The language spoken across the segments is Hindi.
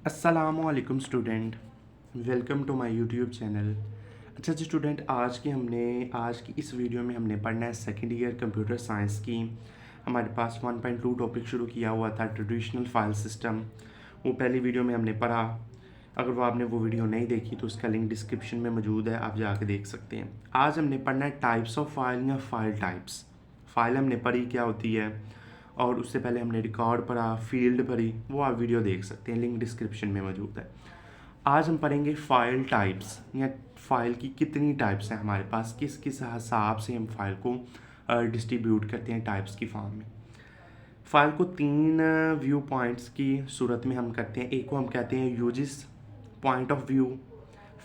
अस्सलामुअलैकुम student, welcome to my YouTube channel. अच्छा जी स्टूडेंट, आज की इस वीडियो में हमने पढ़ना है सेकेंड ईयर कंप्यूटर साइंस की। हमारे पास 1.2 टॉपिक शुरू किया हुआ था, ट्रेडिशनल फाइल सिस्टम। वो पहली वीडियो में हमने पढ़ा। अगर वो आपने वो वीडियो नहीं देखी तो उसका लिंक डिस्क्रिप्शन में मौजूद है, आप जाके देख सकते हैं। आज हमने पढ़ना है टाइप्स ऑफ फाइल या फाइल टाइप्स। फाइल हमने पढ़ी क्या होती है, और उससे पहले हमने रिकॉर्ड पढ़ा, फील्ड पढ़ी, वो आप वीडियो देख सकते हैं, लिंक डिस्क्रिप्शन में मौजूद है। आज हम पढ़ेंगे फाइल टाइप्स, या फाइल की कितनी टाइप्स हैं हमारे पास, किस किस हिसाब से हम फाइल को डिस्ट्रीब्यूट करते हैं टाइप्स की फॉर्म में। फाइल को तीन व्यू पॉइंट्स की सूरत में हम करते हैं। एक को हम कहते हैं uses point of view,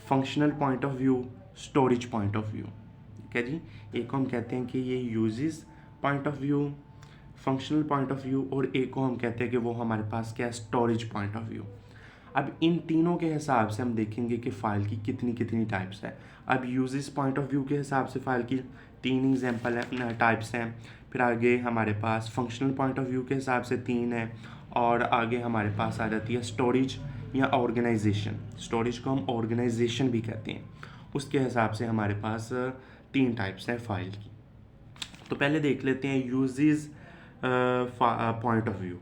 functional point of view, storage point of view. ठीक है जी। एक को हम कहते हैं कि ये uses point of view, functional point of view, और एक को हम कहते हैं कि वो हमारे पास क्या है, स्टोरेज पॉइंट ऑफ व्यू। अब इन तीनों के हिसाब से हम देखेंगे कि फ़ाइल की कितनी कितनी टाइप्स है। अब यूजेस पॉइंट ऑफ व्यू के हिसाब से फ़ाइल की तीन एग्जांपल हैं, टाइप्स हैं। फिर आगे हमारे पास फंक्शनल पॉइंट ऑफ व्यू के हिसाब से तीन है, और आगे हमारे पास आ जाती है स्टोरेज या ऑर्गेनाइजेशन। स्टोरेज को हम ऑर्गेनाइजेशन भी कहते हैं। उसके हिसाब से हमारे पास तीन टाइप्स हैं फ़ाइल की। तो पहले देख लेते हैं यूजेस पॉइंट ऑफ व्यू।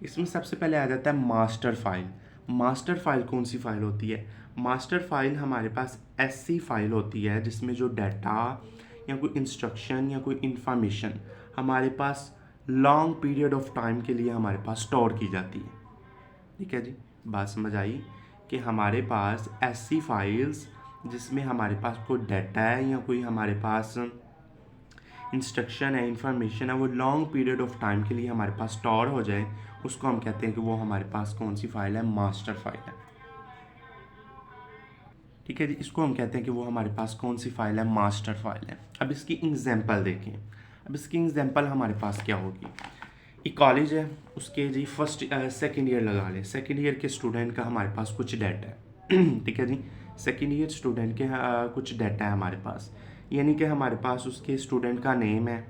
इसमें सबसे पहले आ जाता है मास्टर फाइल। मास्टर फाइल कौन सी फाइल होती है? मास्टर फाइल हमारे पास ऐसी फाइल होती है जिसमें जो डाटा या कोई इंस्ट्रक्शन या कोई इंफॉर्मेशन हमारे पास लॉन्ग पीरियड ऑफ टाइम के लिए हमारे पास स्टोर की जाती है। ठीक है जी, बात समझ आई कि हमारे पास ऐसी फाइल्स जिसमें हमारे पास कोई डाटा है या कोई हमारे पास इंस्ट्रक्शन है, इंफॉर्मेशन है, वो लॉन्ग पीरियड ऑफ टाइम के लिए हमारे पास स्टोर हो जाए, उसको हम कहते हैं कि वो हमारे पास कौन सी फाइल है, मास्टर फाइल है। ठीक है जी, इसको हम कहते हैं कि वो हमारे पास कौन सी फाइल है, मास्टर फाइल है। अब इसकी एग्जांपल देखें। अब इसकी एग्जांपल हमारे पास क्या होगी? एक कॉलेज है, उसके जी फर्स्ट सेकेंड ईयर लगा लें। सेकेंड ईयर के स्टूडेंट का हमारे पास कुछ डाटा है। ठीक है जी, सेकेंड ईयर स्टूडेंट के कुछ डाटा है हमारे पास, यानी कि हमारे पास उसके स्टूडेंट का नेम है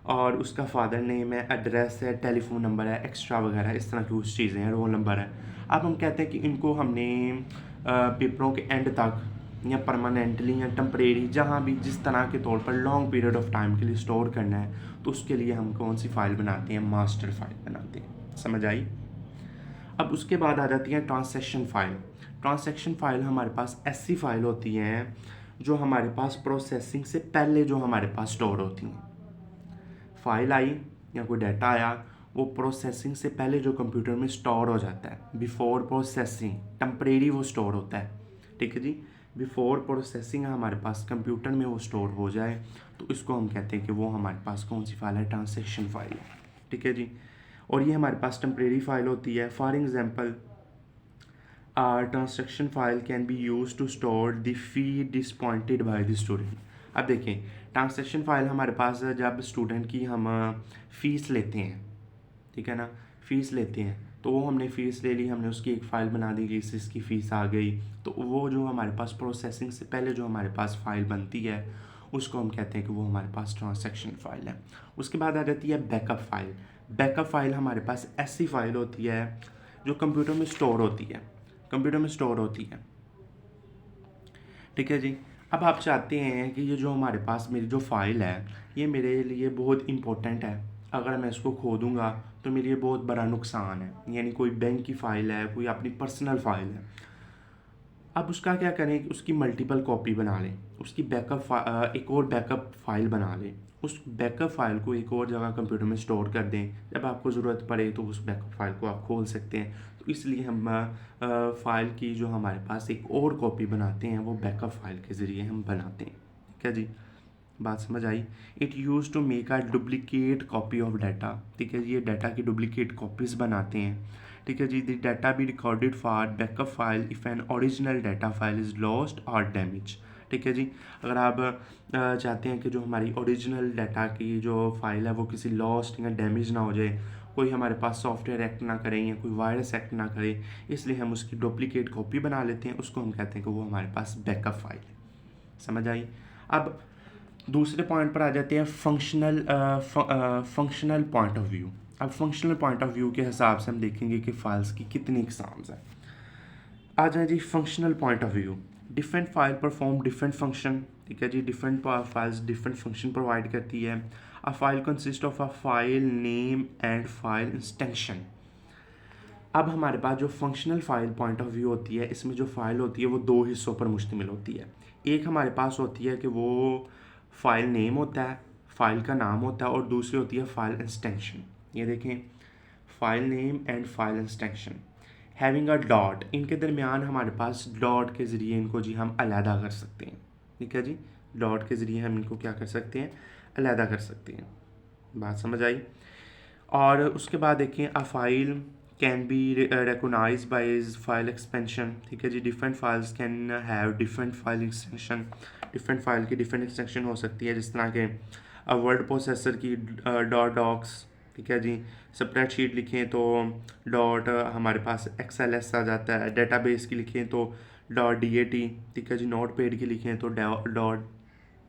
और उसका फादर नेम है, एड्रेस है, टेलीफोन नंबर है, एक्स्ट्रा वगैरह इस तरह की कुछ चीज़ें हैं, रोल नंबर है। अब हम कहते हैं कि इनको हमने पेपरों के एंड तक या परमानेंटली या टेम्परेरी, जहाँ भी जिस तरह के तौर पर लॉन्ग पीरियड ऑफ टाइम के लिए स्टोर करना है, तो उसके लिए हम कौन सी फाइल बनाते हैं, मास्टर फाइल बनाते हैं। समझ आई? अब उसके बाद आ जाती है ट्रांसैक्शन फ़ाइल। ट्रांसैक्शन फ़ाइल हमारे पास ऐसी फ़ाइल होती हैं जो हमारे पास प्रोसेसिंग से पहले जो हमारे पास स्टोर होती हैं। फाइल आई या कोई डाटा आया, वो प्रोसेसिंग से पहले जो कंप्यूटर में स्टोर हो जाता है, बिफोर प्रोसेसिंग, टेम्परेरी वो स्टोर होता है। ठीक है जी, बिफोर प्रोसेसिंग हमारे पास कंप्यूटर में वो स्टोर हो जाए, तो इसको हम कहते हैं कि वो हमारे पास कौन सी फाइल है, ट्रांसैक्शन फाइल है। ठीक है जी, और ये हमारे पास टेम्परेरी फाइल होती है। For example, transaction file can be use to store the fee disappointed by the student. अब देखें, ट्रांसैक्शन फ़ाइल हमारे पास जब स्टूडेंट की हम फ़ीस लेते हैं, ठीक है ना, फ़ीस लेते हैं, तो वो हमने फ़ीस ले ली, हमने उसकी एक फ़ाइल बना दी कि इसकी फ़ीस आ गई, तो वो जो हमारे पास प्रोसेसिंग से पहले जो हमारे पास फ़ाइल बनती है, उसको हम कहते हैं कि वो हमारे पास ट्रांसैक्शन फ़ाइल है। उसके बाद आ जाती है बैकअप फ़ाइल। बैकअप फ़ाइल हमारे पास ऐसी फ़ाइल होती है जो कंप्यूटर में स्टोर होती है, कंप्यूटर में स्टोर होती है। ठीक है जी। अब आप चाहते हैं कि ये जो हमारे पास मेरी जो फ़ाइल है, ये मेरे लिए बहुत इम्पोर्टेंट है, अगर मैं इसको खो दूँगा तो मेरे लिए बहुत बड़ा नुकसान है। यानी कोई बैंक की फ़ाइल है, कोई अपनी पर्सनल फ़ाइल है। अब उसका क्या करें कि उसकी मल्टीपल कॉपी बना लें, उसकी एक और बैकअप फ़ाइल बना लें। उस बैकअप फ़ाइल को एक और जगह कंप्यूटर में स्टोर कर दें, जब आपको ज़रूरत पड़े तो उस बैकअप फ़ाइल को आप खोल सकते हैं। तो इसलिए हम फ़ाइल की जो हमारे पास एक और कॉपी बनाते हैं, वो बैकअप फ़ाइल के ज़रिए हम बनाते हैं। ठीक है जी, बात समझ आई? It use to make a duplicate copy of data. ठीक है जी, ये डाटा की डुप्लीकेट कॉपीज़ बनाते हैं। ठीक है जी, the data be recorded for backup file if an original data file is lost और डैमेज। ठीक है जी, अगर आप चाहते हैं कि जो हमारी ओरिजिनल डाटा की जो फाइल है वो किसी लॉस्ट या डैमेज ना हो जाए, कोई हमारे पास सॉफ्टवेयर एक्ट ना करे या कोई वायरस एक्ट ना करे, इसलिए हम उसकी डुप्लीकेट कॉपी बना लेते हैं, उसको हम कहते हैं कि वो हमारे पास बैकअप फाइल है। समझ आई? अब दूसरे पॉइंट पर आ जाते हैं फंक्शनल पॉइंट ऑफ व्यू। अब फंक्शनल पॉइंट ऑफ व्यू के हिसाब से हम देखेंगे कि फाइल्स की कितनी इकसाम्स हैं। आ जाए जी functional point of view. Different file perform different function, ठीक है जी। Different files different function provide करती है। A file consist of a file name and file extension. अब हमारे पास जो functional file point of view होती है, इसमें जो फाइल होती है वो दो हिस्सों पर मुश्तमिल होती है। एक हमारे पास होती है कि वो फाइल नेम होता है, फाइल का नाम होता है, और दूसरी होती है फाइल इंस्टेंशन। ये देखें, file name and file extension having a dot, इनके दरमियान हमारे पास डॉट के ज़रिए इनको जी हम अलहदा कर सकते हैं, ठीक है जी। डॉट के ज़रिए हम इनको क्या कर सकते हैं, अलहदा कर सकते हैं। बात समझ आई। और उसके बाद देखें, a file can be recognised by is file extension, ठीक है जी। Different files can have different file extension, different file की डिफरेंट एक्सटेंशन हो सकती है, जिस तरह के वर्ड प्रोसेसर की डॉट डॉक्स, ठीक है जी। स्प्रेडशीट लिखें तो डॉट हमारे पास XLS आ जाता है। डेटाबेस की लिखें तो .dat, ठीक है जी। नोट पैड की लिखें तो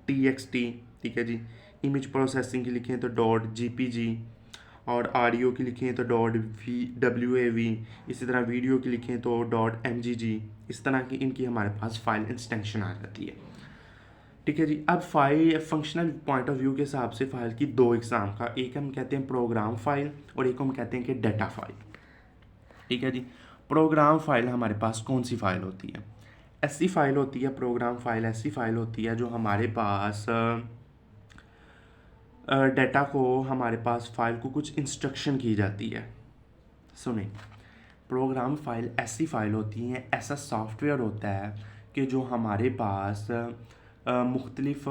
.txt, ठीक है जी। इमेज प्रोसेसिंग की लिखें तो .gpg, और ऑडियो की लिखें तो .wav, इसी तरह वीडियो की लिखें तो .mgg। इस तरह की इनकी हमारे पास फाइल इंस्टेंशन आ जाती है, ठीक है जी। अब file functional point of view के हिसाब से फ़ाइल की दो एग्ज़ाम का, एक हम कहते हैं प्रोग्राम फाइल और एक हम कहते हैं कि डाटा फाइल, ठीक है जी। प्रोग्राम फाइल हमारे पास कौन सी फ़ाइल होती है, ऐसी फ़ाइल होती है प्रोग्राम फाइल, ऐसी फ़ाइल होती है जो हमारे पास डाटा को, हमारे पास फ़ाइल को कुछ इंस्ट्रक्शन की जाती है। सुने, प्रोग्राम फाइल ऐसी फ़ाइल होती हैं, ऐसा सॉफ्टवेयर होता है कि जो हमारे पास मुख्तलिफ़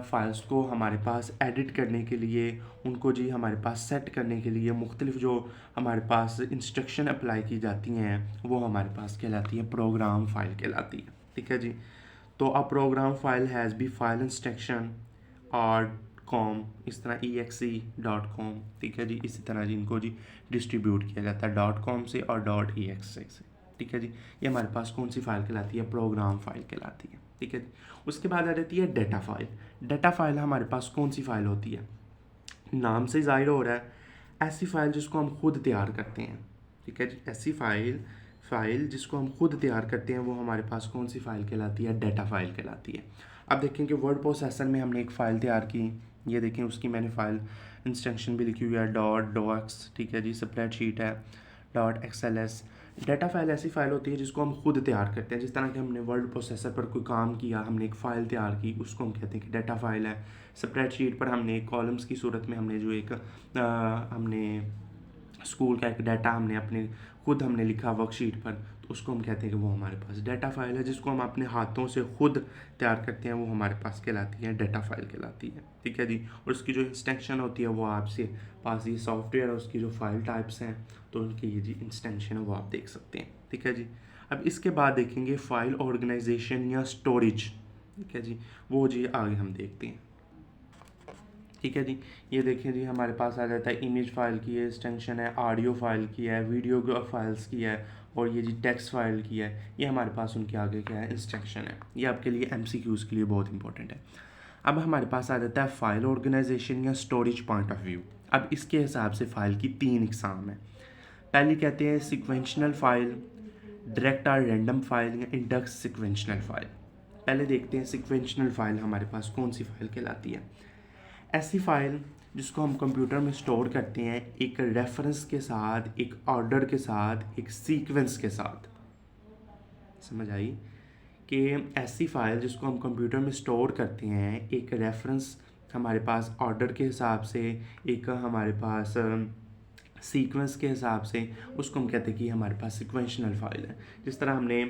फ़ाइल्स को हमारे पास एडिट करने के लिए, उनको जी हमारे पास सेट करने के लिए मुख्तलिफ़ जो हमारे पास इंस्ट्रक्शन अप्लाई की जाती हैं, वो हमारे पास कहलाती है प्रोग्राम फाइल कहलाती है, ठीक है जी। तो a program file has be file instruction और कॉम, इस तरह exe.com, ठीक है जी। इसी तरह जी इनको जी डिस्ट्रीब्यूट किया जाता है .com से और .exe से, ठीक है जी। ये हमारे पास कौन सी फ़ाइल कहलाती है, प्रोग्राम फाइल कहलाती है, ठीक है जी। उसके बाद आ जाती है डाटा फाइल। डाटा फाइल हमारे पास कौन सी फ़ाइल होती है, नाम से ज़ाहिर हो रहा है, ऐसी फ़ाइल जिसको हम खुद तैयार करते हैं, ठीक है जी। ऐसी फ़ाइल जिसको हम खुद तैयार करते हैं, वो हमारे पास कौन सी फ़ाइल कहलाती है, डाटा फाइल कहलाती है। अब देखें कि वर्ड प्रोसेसर में हमने एक फ़ाइल तैयार की, ये देखें उसकी मैंने फ़ाइल इंस्ट्रक्शन भी लिखी हुई है .docs, ठीक है जी। स्प्रेडशीट है .xls। डाटा फाइल ऐसी फ़ाइल होती है जिसको हम खुद तैयार करते हैं, जिस तरह कि हमने वर्ड प्रोसेसर पर कोई काम किया, हमने एक फ़ाइल तैयार की, उसको हम कहते हैं कि डाटा फाइल है। स्प्रेडशीट पर हमने कॉलम्स की सूरत में हमने जो एक हमने स्कूल का एक डाटा हमने अपने खुद हमने लिखा वर्कशीट पर, तो उसको हम कहते हैं कि वो हमारे पास डाटा फाइल है। जिसको हम अपने हाथों से खुद तैयार करते हैं, वो हमारे पास कहलाती है डाटा फाइल कहलाती है, ठीक है जी। और उसकी जो इंस्टेंशन होती है वो आपसे पास ये सॉफ्टवेयर है, उसकी जो फाइल टाइप्स हैं तो उनकी ये जी इंस्टेंशन है वो आप देख सकते हैं, ठीक है जी। अब इसके बाद देखेंगे फाइल ऑर्गेनाइजेशन या स्टोरेज, ठीक है जी, वो जी आगे हम देखते हैं, ठीक है जी। ये देखें जी हमारे पास आ जाता है इमेज फाइल की है एक्सटेंशन है, ऑडियो फाइल की है, वीडियो फाइल्स की है, और ये जी टेक्स्ट फाइल की है। ये हमारे पास उनके आगे क्या है, इंस्ट्रक्शन है। ये आपके लिए MCQs के लिए बहुत इंपॉर्टेंट है। अब हमारे पास आ जाता है फाइल ऑर्गेनाइजेशन या स्टोरेज पॉइंट ऑफ व्यू। अब इसके हिसाब से फ़ाइल की 3 इकसाम है। पहली कहते हैं सिक्वेंशनल फाइल, डायरेक्ट और रैंडम फाइल या इंडेक्स सिक्वेंशनल फाइल। पहले देखते हैं सिक्वेंशनल फाइल हमारे पास कौन सी फाइल कहलाती है। ऐसी फ़ाइल जिसको हम कंप्यूटर में स्टोर करते हैं एक रेफरेंस के साथ, एक ऑर्डर के साथ, एक सीक्वेंस के साथ। समझ आई कि ऐसी फ़ाइल जिसको हम कंप्यूटर में स्टोर करते हैं एक रेफरेंस हमारे पास ऑर्डर के हिसाब से, एक हमारे पास सीक्वेंस के हिसाब से, उसको हम कहते हैं कि हमारे पास सिक्वेंशनल फाइल है। जिस तरह हमने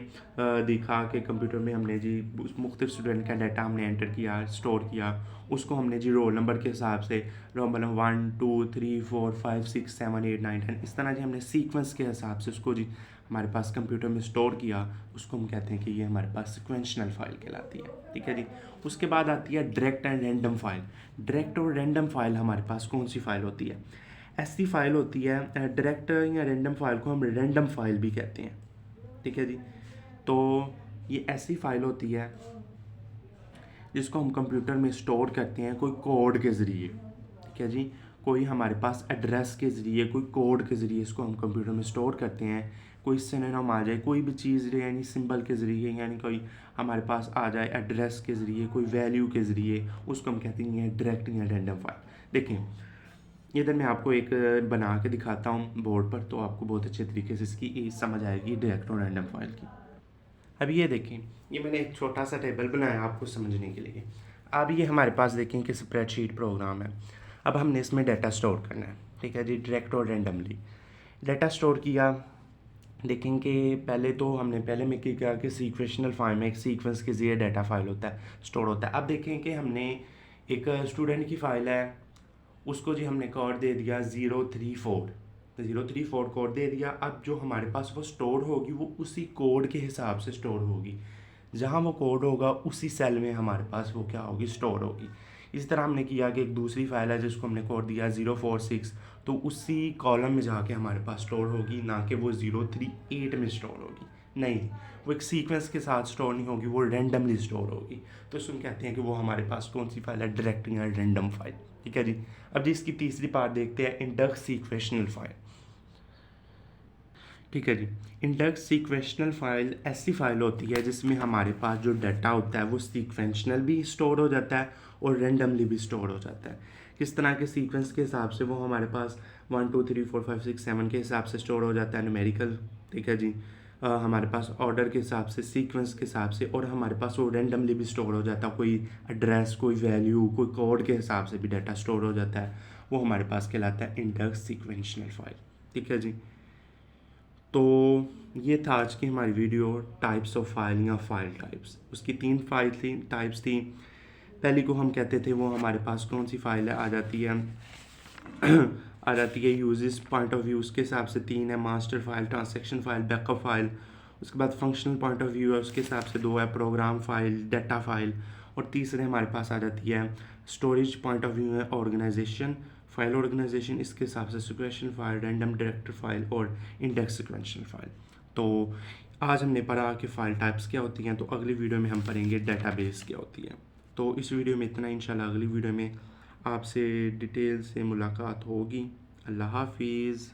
देखा कि कंप्यूटर में हमने जी मुख्तलिफ स्टूडेंट का डाटा हमने एंटर किया, स्टोर किया, उसको हमने जी रोल नंबर के हिसाब से रोल नंबर 1 2 3 4 5 6 7 8 9 10 इस तरह जी हमने सीक्वेंस के हिसाब से उसको जी हमारे पास कंप्यूटर में स्टोर किया, उसको हम कहते हैं कि ये हमारे पास सिक्वेंशनल फाइल कहलाती है, ठीक है जी। उसके बाद आती है direct and random file. Direct और रैंडम फाइल हमारे पास कौन सी फाइल होती है, ऐसी फाइल होती है डायरेक्ट या रैंडम फाइल को हम रैंडम फाइल भी कहते हैं, ठीक है जी। तो ये ऐसी फाइल होती है जिसको हम कंप्यूटर में स्टोर करते हैं कोई कोड के ज़रिए, ठीक है जी। कोई हमारे पास एड्रेस के ज़रिए, कोई कोड के ज़रिए इसको हम कंप्यूटर में स्टोर करते हैं। कोई सिनोनिम आ जाए, कोई भी चीज़ यानी सिंबल के ज़रिए, यानी कोई हमारे पास आ जाए एड्रेस के ज़रिए, कोई वैल्यू के ज़रिए, उसको हम कहते हैं डायरेक्ट या रैंडम फाइल। देखिए इधर मैं आपको एक बना के दिखाता हूँ बोर्ड पर, तो आपको बहुत अच्छे तरीके से इसकी समझ आएगी डायरेक्ट और रैंडम फाइल की। अब ये देखें, ये मैंने एक छोटा सा टेबल बनाया आपको समझने के लिए। अब ये हमारे पास देखें कि स्प्रेडशीट प्रोग्राम है। अब हमने इसमें डाटा स्टोर करना है, ठीक है जी, डायरेक्ट और रैंडमली डाटा स्टोर किया। देखें कि पहले मैं क्या किया कि सीक्वेंशनल फाइल में एक सीक्वेंस के ज़रिए डाटा फाइल होता है, स्टोर होता है। अब देखें कि हमने एक स्टूडेंट की फ़ाइल है, उसको जी हमने कोड दे दिया 034 कोड दे दिया। अब जो हमारे पास वो स्टोर होगी वो उसी कोड के हिसाब से स्टोर होगी, जहाँ वो कोड होगा उसी सेल में हमारे पास वो क्या होगी, स्टोर होगी। इस तरह हमने किया कि एक दूसरी फाइल है जिसको हमने कोड दिया 046, तो उसी कॉलम में जाके हमारे पास स्टोर होगी, ना कि वो 038 में स्टोर होगी। नहीं, वो एक सीक्वेंस के साथ स्टोर नहीं होगी, वो रैंडमली स्टोर होगी। तो इसमें कहते हैं कि वो हमारे पास कौन सी फाइल है, डायरेक्ट या रैंडम फाइल। ठीक है जी। अब जी इसकी तीसरी पार्ट देखते हैं, इंडेक्स सीक्वेंशनल फाइल। ठीक है जी। इंडेक्स सीक्वेंशनल फाइल ऐसी फाइल होती है जिसमें हमारे पास जो डाटा होता है वो सीक्वेंशनल भी स्टोर हो जाता है और रैंडमली भी स्टोर हो जाता है। किस तरह के सीक्वेंस के हिसाब से, वो हमारे पास 1 2 3 4 5 6 7 के हिसाब से स्टोर हो जाता है, न्यूमेरिकल। ठीक है जी। हमारे पास ऑर्डर के हिसाब से, सीक्वेंस के हिसाब से, और हमारे पास वो रैंडमली भी स्टोर हो जाता है। कोई एड्रेस, कोई वैल्यू, कोई कोड के हिसाब से भी डाटा स्टोर हो जाता है, वो हमारे पास कहलाता है इंडेक्स सीक्वेंशनल फाइल। ठीक है जी। तो ये था आज की हमारी वीडियो, टाइप्स ऑफ फाइल या फाइल टाइप्स। उसकी 3 फाइल थी, टाइप्स थी। पहली को हम कहते थे वो हमारे पास कौन सी फाइल है, आ जाती है आ जाती है यूजेस पॉइंट ऑफ व्यू, उसके हिसाब से 3 है, master file, transaction file, backup file. उसके बाद फंक्शनल पॉइंट ऑफ व्यू है, उसके हिसाब से 2 है, प्रोग्राम फाइल, डाटा फाइल। और तीसरे हमारे पास आ जाती है स्टोरेज पॉइंट ऑफ व्यू है, ऑर्गेनाइजेशन फाइल, ऑर्गेनाइजेशन, इसके हिसाब से sequential file, random director file और इंडेक्स सिक्वेंशियल फाइल। तो आज हमने पढ़ा कि फ़ाइल टाइप्स क्या होती हैं, तो अगली वीडियो में हम पढ़ेंगे डेटाबेस क्या होती है। तो इस वीडियो में इतना, इंशाल्लाह अगली वीडियो में आपसे डिटेल से मुलाकात होगी। अल्लाह हाफिज़।